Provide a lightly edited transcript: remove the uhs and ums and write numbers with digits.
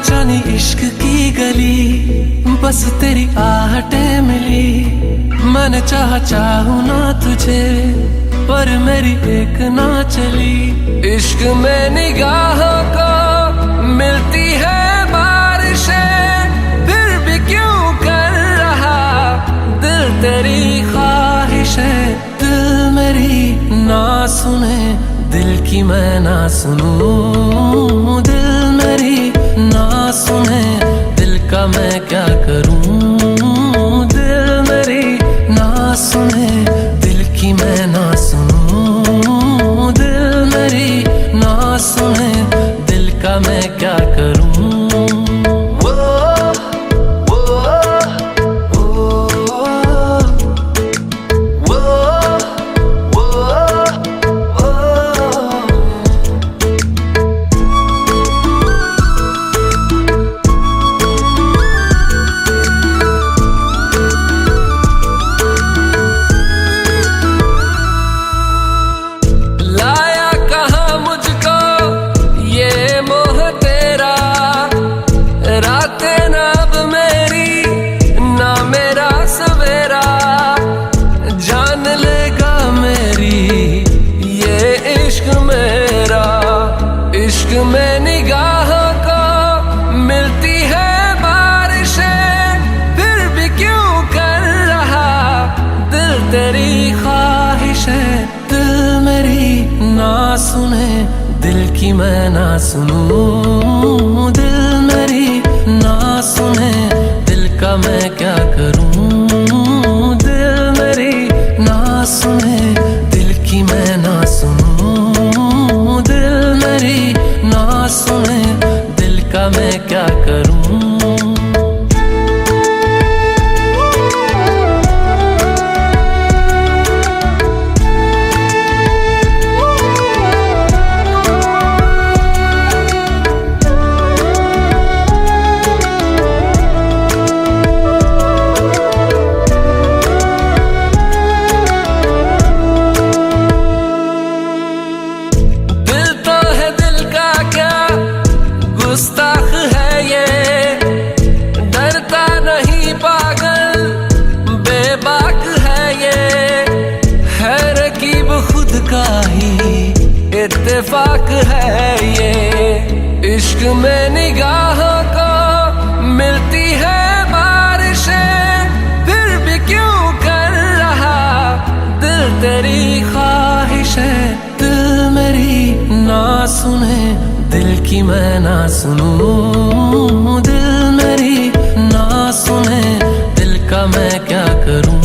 जानी इश्क की गली, बस तेरी आहटें मिली। मैंने चाहूं ना तुझे, पर मेरी एक ना चली। इश्क में निगाहों को मिलती है बारिशें, फिर भी क्यों कर रहा दिल तेरी ख्वाहिशें। दिल मेरी ना सुने, दिल की मैं ना सुनूं। दिल मेरी ना सुने, दिल का मैं क्या करूं। दिल मेरी ना सुने, दिल की मैं ना सुनूं। दिल मेरी ना सुने, दिल का मैं क्या करूं। इश्क में निगाहों को मिलती है बारिशें, फिर भी क्यों कर रहा दिल तेरी ख्वाहिशें। दिल मेरी ना सुने, दिल की मैं ना सुनूं। दिल मेरी ना सुने, दिल का मैं क्या करूं। दिल मेरी ना सुने, दिल की मैं ना सुनूं। दिल मेरी ना सुने, दिल का मैं क्या करूं। गुस्ताख है ये, डरता नहीं पागल बेबाक है ये। है रकीब खुद का ही इत्तेफाक है ये। इश्क में निगाहों को मिलती है बारिशें, फिर भी क्यों कर रहा दिल तेरी ख्वाहिशें। दिल मेरी ना सुने, दिल की मैं ना सुनूं। दिल मेरी ना सुने, दिल का मैं क्या करूं।